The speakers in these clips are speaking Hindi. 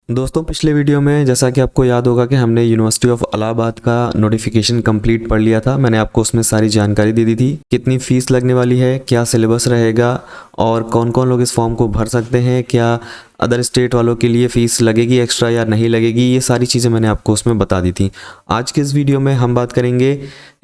दोस्तों पिछले वीडियो में जैसा कि आपको याद होगा कि हमने यूनिवर्सिटी ऑफ इलाहाबाद का नोटिफिकेशन कंप्लीट पढ़ लिया था। मैंने आपको उसमें सारी जानकारी दे दी थी, कितनी फ़ीस लगने वाली है, क्या सिलेबस रहेगा और कौन कौन लोग इस फॉर्म को भर सकते हैं, क्या अदर स्टेट वालों के लिए फ़ीस लगेगी एक्स्ट्रा या नहीं लगेगी, ये सारी चीज़ें मैंने आपको उसमें बता दी थी। आज के इस वीडियो में हम बात करेंगे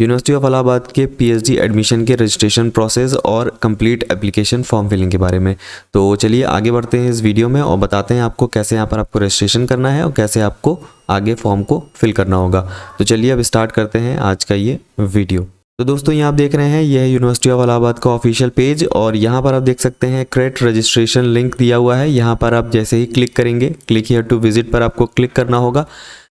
यूनिवर्सिटी ऑफ इलाहाबाद के पीएचडी एडमिशन के रजिस्ट्रेशन प्रोसेस और कंप्लीट एप्लीकेशन फॉर्म फिलिंग के बारे में। तो चलिए आगे बढ़ते हैं इस वीडियो में और बताते हैं आपको कैसे यहाँ पर आपको रजिस्ट्रेशन करना है और कैसे आपको आगे फॉर्म को फिल करना होगा। तो चलिए अब स्टार्ट करते हैं आज का ये वीडियो। तो दोस्तों यहाँ आप देख रहे हैं, यह है यूनिवर्सिटी ऑफ इलाहाबाद का ऑफिशियल पेज और यहाँ पर आप देख सकते हैं क्रेडिट रजिस्ट्रेशन लिंक दिया हुआ है। यहाँ पर आप जैसे ही क्लिक करेंगे, क्लिक हियर टू विजिट पर आपको क्लिक करना होगा।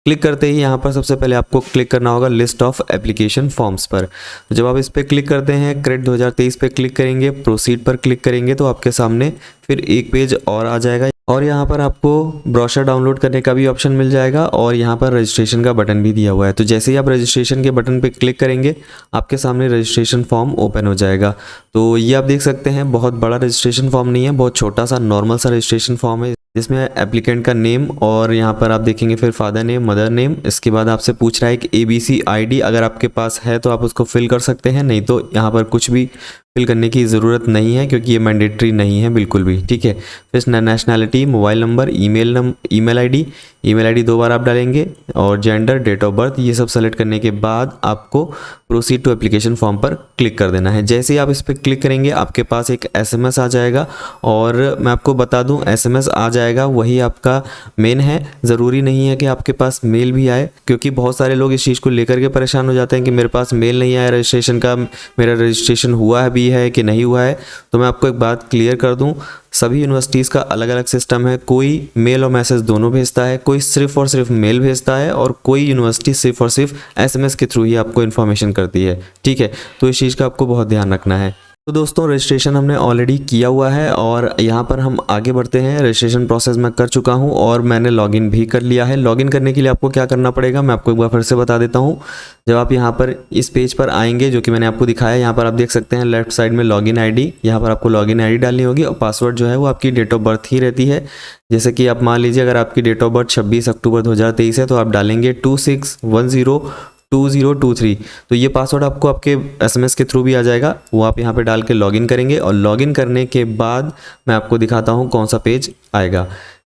क्लिक करते ही यहाँ पर सबसे पहले आपको क्लिक करना होगा लिस्ट ऑफ एप्लीकेशन फॉर्म्स पर। तो जब आप इस पर क्लिक करते हैं, क्रेडिट 2023 पे क्लिक करेंगे, प्रोसीड पर क्लिक करेंगे तो आपके सामने फिर एक पेज और आ जाएगा और यहाँ पर आपको ब्रोशर डाउनलोड करने का भी ऑप्शन मिल जाएगा और यहाँ पर रजिस्ट्रेशन का बटन भी दिया हुआ है। तो जैसे ही आप रजिस्ट्रेशन के बटन पे क्लिक करेंगे, आपके सामने रजिस्ट्रेशन फॉर्म ओपन हो जाएगा। तो ये आप देख सकते हैं, बहुत बड़ा रजिस्ट्रेशन फॉर्म नहीं है, बहुत छोटा सा नॉर्मल सा रजिस्ट्रेशन फॉर्म है जिसमें एप्लीकेंट का नेम और यहाँ पर आप देखेंगे फिर फादर नेम, मदर नेम। इसके बाद आपसे पूछ रहा है कि ABC ID अगर आपके पास है तो आप उसको फिल कर सकते हैं, नहीं तो यहाँ पर कुछ भी फिल करने की ज़रूरत नहीं है क्योंकि ये मैंडेटरी नहीं है बिल्कुल भी। ठीक है, फिर nationality, mobile number, email ID 2 बार आप डालेंगे और जेंडर, डेट ऑफ बर्थ, ये सब सेलेक्ट करने के बाद आपको प्रोसीड टू एप्लीकेशन फॉर्म पर क्लिक कर देना है। जैसे ही आप इस पर क्लिक करेंगे आपके पास एक SMS आ जाएगा और मैं आपको बता दूं SMS आ जाएगा वही आपका मेन है, ज़रूरी नहीं है कि आपके पास मेल भी आए, क्योंकि बहुत सारे लोग इस चीज़ को लेकर के परेशान हो जाते हैं कि मेरे पास मेल नहीं आया रजिस्ट्रेशन का, मेरा रजिस्ट्रेशन हुआ है कि नहीं हुआ है। तो मैं आपको एक बात क्लियर कर दूं, सभी यूनिवर्सिटीज़ का अलग अलग सिस्टम है। कोई मेल और मैसेज दोनों भेजता है, कोई सिर्फ और सिर्फ मेल भेजता है और कोई यूनिवर्सिटी सिर्फ और सिर्फ SMS के थ्रू ही आपको इन्फॉर्मेशन करती है। ठीक है, तो इस चीज़ का आपको बहुत ध्यान रखना है। तो दोस्तों रजिस्ट्रेशन हमने ऑलरेडी किया हुआ है और यहाँ पर हम आगे बढ़ते हैं। रजिस्ट्रेशन प्रोसेस मैं कर चुका हूँ और मैंने लॉगिन भी कर लिया है। लॉगिन करने के लिए आपको क्या करना पड़ेगा मैं आपको एक बार फिर से बता देता हूँ। जब आप यहाँ पर इस पेज पर आएंगे जो कि मैंने आपको दिखाया, यहाँ पर आप देख सकते हैं लेफ्ट साइड में लॉगिन ID, यहाँ पर आपको लॉगिन ID डालनी होगी और पासवर्ड जो है वो आपकी डेट ऑफ बर्थ ही रहती है। जैसे कि आप मान लीजिए अगर आपकी डेट ऑफ बर्थ 26 अक्टूबर 2023 है तो आप डालेंगे 26102023। तो ये पासवर्ड आपको आपके SMS के थ्रू भी आ जाएगा, वो आप यहाँ पे डाल के लॉगिन करेंगे और लॉगिन करने के बाद मैं आपको दिखाता हूँ कौन सा पेज आएगा।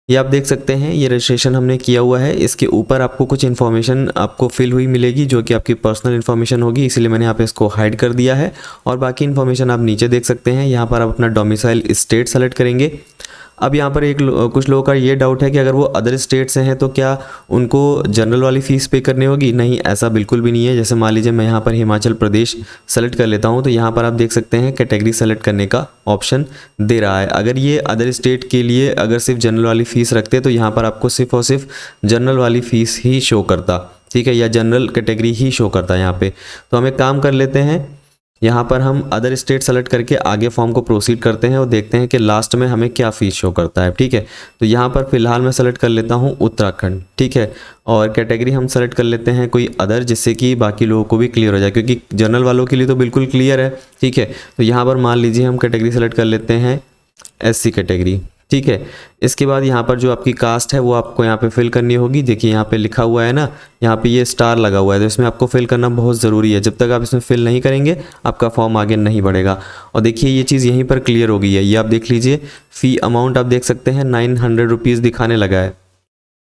ये आप देख सकते हैं, ये रजिस्ट्रेशन हमने किया हुआ है। इसके ऊपर आपको कुछ इन्फॉर्मेशन आपको फिल हुई मिलेगी जो कि आपकी पर्सनल इन्फॉर्मेशन होगी, इसलिए मैंने यहाँ पे इसको हाइड कर दिया है और बाकी इन्फॉर्मेशन आप नीचे देख सकते हैं। यहाँ पर आप अपना डोमिसाइल स्टेट सेलेक्ट करेंगे। अब यहाँ पर कुछ लोगों का ये डाउट है कि अगर वो अदर स्टेट से हैं तो क्या उनको जनरल वाली फ़ीस पे करनी होगी। नहीं, ऐसा बिल्कुल भी नहीं है। जैसे मान लीजिए मैं यहाँ पर हिमाचल प्रदेश सेलेक्ट कर लेता हूँ तो यहाँ पर आप देख सकते हैं कैटेगरी सेलेक्ट करने का ऑप्शन दे रहा है। अगर ये अदर स्टेट के लिए अगर सिर्फ जनरल वाली फ़ीस रखते तो यहाँ पर आपको सिर्फ और सिर्फ जनरल वाली फ़ीस ही शो करता, ठीक है, या जनरल कैटेगरी ही शो करता यहाँ पे। तो हम एक काम कर लेते हैं, यहाँ पर हम अदर स्टेट सेलेक्ट करके आगे फॉर्म को प्रोसीड करते हैं और देखते हैं कि लास्ट में हमें क्या फ़ीस शो करता है। ठीक है, तो यहाँ पर फिलहाल मैं सेलेक्ट कर लेता हूँ उत्तराखंड। ठीक है, और कैटेगरी हम सेलेक्ट कर लेते हैं कोई अदर, जिससे कि बाकी लोगों को भी क्लियर हो जाए, क्योंकि जनरल वालों के लिए तो बिल्कुल क्लियर है। ठीक है, तो यहाँ पर मान लीजिए हम कैटेगरी सेलेक्ट कर लेते हैं SC कैटेगरी। ठीक है, इसके बाद यहाँ पर जो आपकी कास्ट है वो आपको यहाँ पे फिल करनी होगी। देखिए यहाँ पे लिखा हुआ है ना, यहाँ पे ये स्टार लगा हुआ है, तो इसमें आपको फिल करना बहुत ज़रूरी है। जब तक आप इसमें फिल नहीं करेंगे आपका फॉर्म आगे नहीं बढ़ेगा। और देखिए ये चीज़ यहीं पर क्लियर हो गई है, ये आप देख लीजिए। फ़ी अमाउंट आप देख सकते हैं 900 रुपीज़ दिखाने लगा है।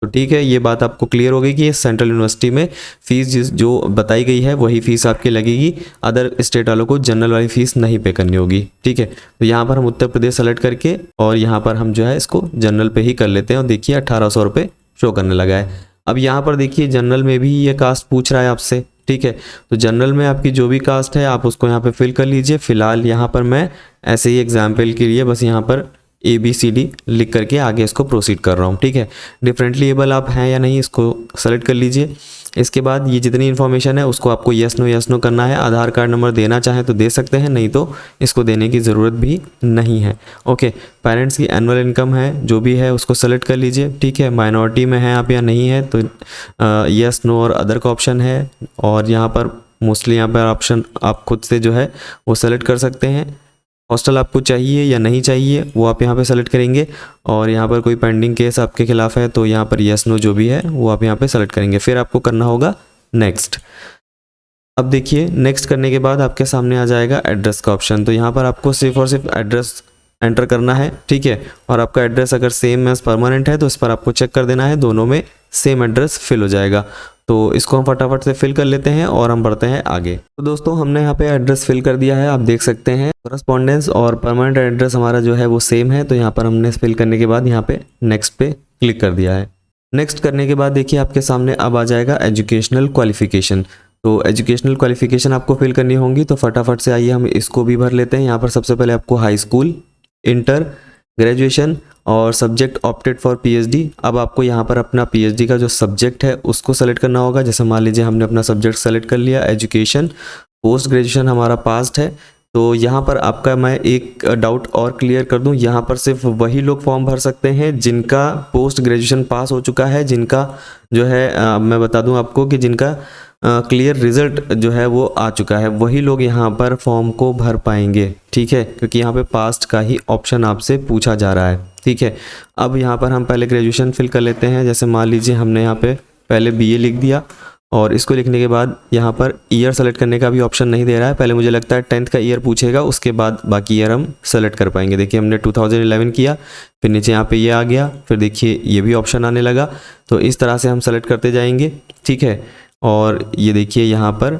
तो ठीक है, ये बात आपको क्लियर हो गई कि सेंट्रल यूनिवर्सिटी में फ़ीस जो बताई गई है वही फ़ीस आपकी लगेगी। अदर स्टेट वालों को जनरल वाली फ़ीस नहीं पे करनी होगी। ठीक है, तो यहाँ पर हम उत्तर प्रदेश सेलेक्ट करके और यहाँ पर हम जो है इसको जनरल पे ही कर लेते हैं और देखिए 1800 रुपये शो करने लगा है। अब यहाँ पर देखिए जनरल में भी ये कास्ट पूछ रहा है आपसे। ठीक है, तो जनरल में आपकी जो भी कास्ट है आप उसको यहाँ पर फिल कर लीजिए। फ़िलहाल यहाँ पर मैं ऐसे ही एग्जाम्पल के लिए बस यहाँ पर ABCD लिख करके आगे इसको प्रोसीड कर रहा हूँ। ठीक है, डिफरेंटली एबल आप हैं या नहीं इसको सेलेक्ट कर लीजिए। इसके बाद ये जितनी इन्फॉर्मेशन है उसको आपको यस नो करना है। आधार कार्ड नंबर देना चाहें तो दे सकते हैं, नहीं तो इसको देने की ज़रूरत भी नहीं है। ओके, पेरेंट्स की एनुअल इनकम है जो भी है उसको सेलेक्ट कर लीजिए। ठीक है, माइनॉरिटी में है आप या नहीं है तो यस नो और अदर का ऑप्शन है और यहाँ पर मोस्टली यहाँ पर ऑप्शन आप खुद से जो है वो सेलेक्ट कर सकते हैं। हॉस्टल आपको चाहिए या नहीं चाहिए वो आप यहाँ पे सेलेक्ट करेंगे, और यहाँ पर कोई पेंडिंग केस आपके खिलाफ है तो यहाँ पर यस नो जो भी है वो आप यहाँ पे सेलेक्ट करेंगे। फिर आपको करना होगा नेक्स्ट। अब देखिए नेक्स्ट करने के बाद आपके सामने आ जाएगा एड्रेस का ऑप्शन। तो यहाँ पर आपको सिर्फ और सिर्फ एड्रेस एंटर करना है, ठीक है। और आपका एड्रेस अगर सेम एज परमानेंट है तो इस पर आपको चेक कर देना है, दोनों में सेम एड्रेस फिल हो जाएगा। तो इसको हम फटाफट से फिल कर लेते हैं और हम बढ़ते हैं आगे। तो दोस्तों हमने यहाँ पे एड्रेस फिल कर दिया है, आप देख सकते हैं कॉरेस्पॉन्डेंस और परमानेंट एड्रेस हमारा जो है वो सेम है। तो यहाँ पर हमने फिल करने के बाद यहाँ पे नेक्स्ट पे क्लिक कर दिया है। नेक्स्ट करने के बाद देखिए आपके सामने अब आ जाएगा एजुकेशनल क्वालिफिकेशन। तो एजुकेशनल क्वालिफिकेशन आपको फिल करनी होंगी, तो फटाफट से आइए हम इसको भी भर लेते हैं। यहाँ पर सबसे पहले आपको हाई स्कूल, इंटर, ग्रेजुएशन और सब्जेक्ट ऑप्टेड फॉर पीएचडी। अब आपको यहाँ पर अपना पीएचडी का जो सब्जेक्ट है उसको सेलेक्ट करना होगा। जैसे मान लीजिए हमने अपना सब्जेक्ट सेलेक्ट कर लिया एजुकेशन, पोस्ट ग्रेजुएशन हमारा पास्ट है। तो यहाँ पर आपका मैं एक डाउट और क्लियर कर दूँ, यहाँ पर सिर्फ वही लोग फॉर्म भर सकते हैं जिनका पोस्ट ग्रेजुएशन पास हो चुका है, जिनका जो है मैं बता दूँ आपको कि जिनका क्लियर रिजल्ट जो है वो आ चुका है, वही लोग यहाँ पर फॉर्म को भर पाएंगे, ठीक है। क्योंकि यहाँ पे पास्ट का ही ऑप्शन आपसे पूछा जा रहा है, ठीक है। अब यहाँ पर हम पहले ग्रेजुएशन फिल कर लेते हैं। जैसे मान लीजिए हमने यहाँ पे पहले बीए लिख दिया, और इसको लिखने के बाद यहाँ पर ईयर सेलेक्ट करने का भी ऑप्शन नहीं दे रहा है। पहले मुझे लगता है 10th का ईयर पूछेगा, उसके बाद बाकी ईयर हम सेलेक्ट कर पाएंगे। देखिए हमने 2011 किया, फिर नीचे यहाँ पे ये आ गया, फिर देखिए ये भी ऑप्शन आने लगा। तो इस तरह से हम सेलेक्ट करते जाएंगे, ठीक है। और ये देखिए यहाँ पर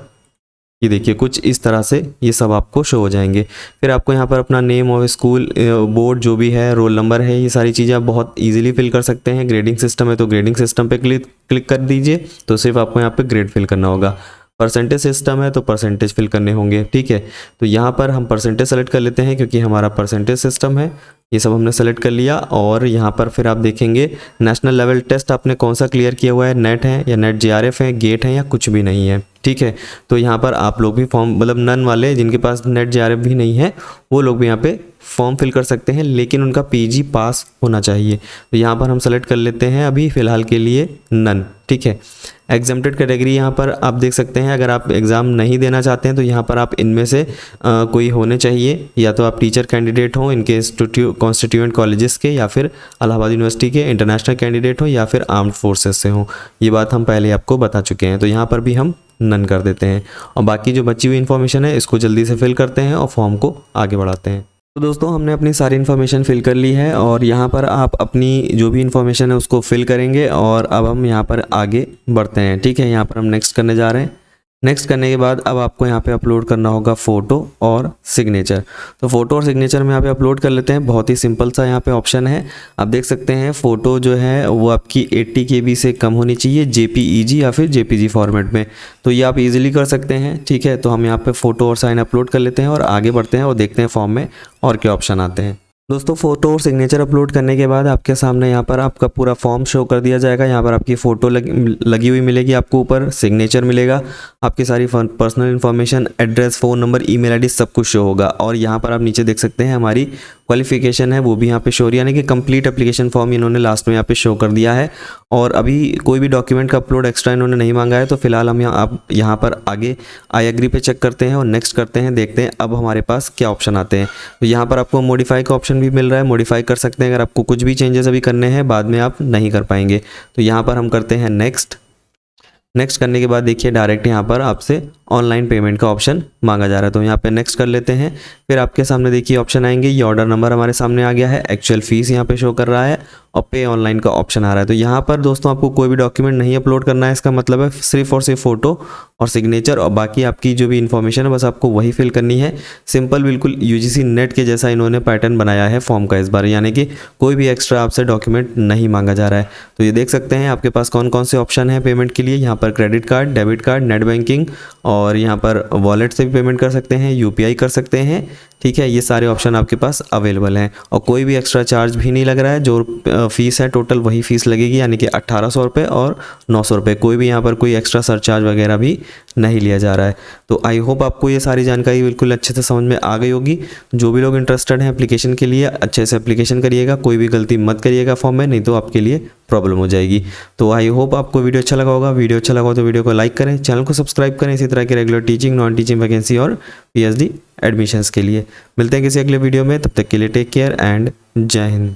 ये देखिए कुछ इस तरह से ये सब आपको शो हो जाएंगे। फिर आपको यहाँ पर अपना नेम और स्कूल, बोर्ड जो भी है, रोल नंबर है, ये सारी चीज़ें आप बहुत इजीली फिल कर सकते हैं। ग्रेडिंग सिस्टम है तो ग्रेडिंग सिस्टम पे क्लिक कर दीजिए, तो सिर्फ आपको यहाँ पे ग्रेड फिल करना होगा। परसेंटेज सिस्टम है तो परसेंटेज फिल करने होंगे, ठीक है। तो यहाँ पर हम परसेंटेज सेलेक्ट कर लेते हैं क्योंकि हमारा परसेंटेज सिस्टम है। ये सब हमने सेलेक्ट कर लिया, और यहाँ पर फिर आप देखेंगे नेशनल लेवल टेस्ट आपने कौन सा क्लियर किया हुआ है, नेट है या नेट जेआरएफ है, गेट है या कुछ भी नहीं है, ठीक है। तो यहाँ पर आप लोग भी फॉर्म, मतलब नन वाले जिनके पास नेट जेआरएफ भी नहीं है वो लोग भी यहाँ पे फॉर्म फिल कर सकते हैं, लेकिन उनका पीजी पास होना चाहिए। तो यहाँ पर हम सेलेक्ट कर लेते हैं अभी फ़िलहाल के लिए नन, ठीक है। एग्जाम्प्टेड कैटेगरी यहाँ पर आप देख सकते हैं, अगर आप एग्ज़ाम नहीं देना चाहते हैं तो यहाँ पर आप इनमें से कोई होने चाहिए, या तो आप टीचर कैंडिडेट हो इनके कॉन्स्टिट्यूएंट कॉलेजेस के, या फिर इलाहाबाद यूनिवर्सिटी के इंटरनेशनल कैंडिडेट हो, या फिर आर्म्ड फोर्सेस से हो। ये बात हम पहले आपको बता चुके हैं। तो यहाँ पर भी हम नन कर देते हैं, और बाकी जो बची हुई इन्फॉर्मेशन है इसको जल्दी से फिल करते हैं और फॉर्म को आगे बढ़ाते हैं। तो दोस्तों हमने अपनी सारी इन्फॉर्मेशन फिल कर ली है, और यहाँ पर आप अपनी जो भी इन्फॉर्मेशन है उसको फिल करेंगे, और अब हम यहाँ पर आगे बढ़ते हैं, ठीक है। यहाँ पर हम नेक्स्ट करने जा रहे हैं। नेक्स्ट करने के बाद अब आपको यहाँ पे अपलोड करना होगा फ़ोटो और सिग्नेचर। तो फ़ोटो और सिग्नेचर में यहाँ पे अपलोड कर लेते हैं। बहुत ही सिंपल सा यहाँ पे ऑप्शन है, आप देख सकते हैं। फ़ोटो जो है वो आपकी 80 KB से कम होनी चाहिए, JPEG या फिर JPG फॉर्मेट में। तो ये आप इजीली कर सकते हैं, ठीक है। तो हम यहाँ पे फ़ोटो और साइन अपलोड कर लेते हैं और आगे बढ़ते हैं और देखते हैं फॉर्म में और क्या ऑप्शन आते हैं। दोस्तों फ़ोटो और सिग्नेचर अपलोड करने के बाद आपके सामने यहाँ पर आपका पूरा फॉर्म शो कर दिया जाएगा। यहाँ पर आपकी फ़ोटो लगी हुई मिलेगी आपको, ऊपर सिग्नेचर मिलेगा, आपकी सारी personal information, address, phone number, email ID सब कुछ शो होगा। और यहाँ पर आप नीचे देख सकते हैं हमारी क्वालिफिकेशन है वो भी यहाँ पे शो हो रही है, यानी कि कंप्लीट एप्लीकेशन फॉर्म इन्होंने लास्ट में यहाँ पे शो कर दिया है। और अभी कोई भी डॉक्यूमेंट का अपलोड एक्स्ट्रा इन्होंने नहीं मांगा है। तो फिलहाल हम यहाँ पर आगे आई एग्री पे चेक करते हैं और नेक्स्ट करते हैं, देखते हैं अब हमारे पास क्या ऑप्शन आते हैं। तो यहाँ पर आपको मॉडिफाई का ऑप्शन भी मिल रहा है, मॉडिफाई कर सकते हैं अगर आपको कुछ भी चेंजेस अभी करने हैं, बाद में आप नहीं कर पाएंगे। तो यहाँ पर हम करते हैं नेक्स्ट। नेक्स्ट करने के बाद देखिए डायरेक्ट यहाँ पर आपसे ऑनलाइन पेमेंट का ऑप्शन मांगा जा रहा है, तो यहाँ पे नेक्स्ट कर लेते हैं। फिर आपके सामने देखिए ऑप्शन आएंगे, ये ऑर्डर नंबर हमारे सामने आ गया है, एक्चुअल फीस यहाँ पे शो कर रहा है और पे ऑनलाइन का ऑप्शन आ रहा है। तो यहाँ पर दोस्तों आपको कोई भी डॉक्यूमेंट नहीं अपलोड करना है, इसका मतलब है सिर्फ और सिर्फ फोटो और सिग्नेचर, और बाकी आपकी जो भी इन्फॉर्मेशन है बस आपको वही फिल करनी है। सिंपल, बिल्कुल UGC नेट के जैसा इन्होंने पैटर्न बनाया है फॉर्म का इस बार, यानी कि कोई भी एक्स्ट्रा आपसे डॉक्यूमेंट नहीं मांगा जा रहा है। तो ये देख सकते हैं आपके पास कौन कौन से ऑप्शन है पेमेंट के लिए। यहाँ पर credit card, debit card, net banking, और यहाँ पर वॉलेट से भी पेमेंट कर सकते हैं, UPI कर सकते हैं, ठीक है। ये सारे ऑप्शन आपके पास अवेलेबल हैं और कोई भी एक्स्ट्रा चार्ज भी नहीं लग रहा है। जो फीस है टोटल वही फीस लगेगी, यानी कि 1800 रुपये और 900 रुपये। कोई भी यहाँ पर कोई एक्स्ट्रा सरचार्ज वगैरह भी नहीं लिया जा रहा है। तो आई होप आपको ये सारी जानकारी बिल्कुल अच्छे से समझ में आ गई होगी। जो भी लोग इंटरेस्टेड हैं एप्लीकेशन के लिए, अच्छे से एप्लीकेशन करिएगा, कोई भी गलती मत करिएगा फॉर्म में, नहीं तो आपके लिए प्रॉब्लम हो जाएगी। तो आई होप आपको वीडियो अच्छा लगा होगा। वीडियो अच्छा लगा हो तो वीडियो को लाइक करें, चैनल को सब्सक्राइब करें इसी तरह की regular teaching, non teaching vacancy और PhD एडमिशन्स के लिए। मिलते हैं किसी अगले वीडियो में, तब तक के लिए टेक केयर एंड जय हिंद।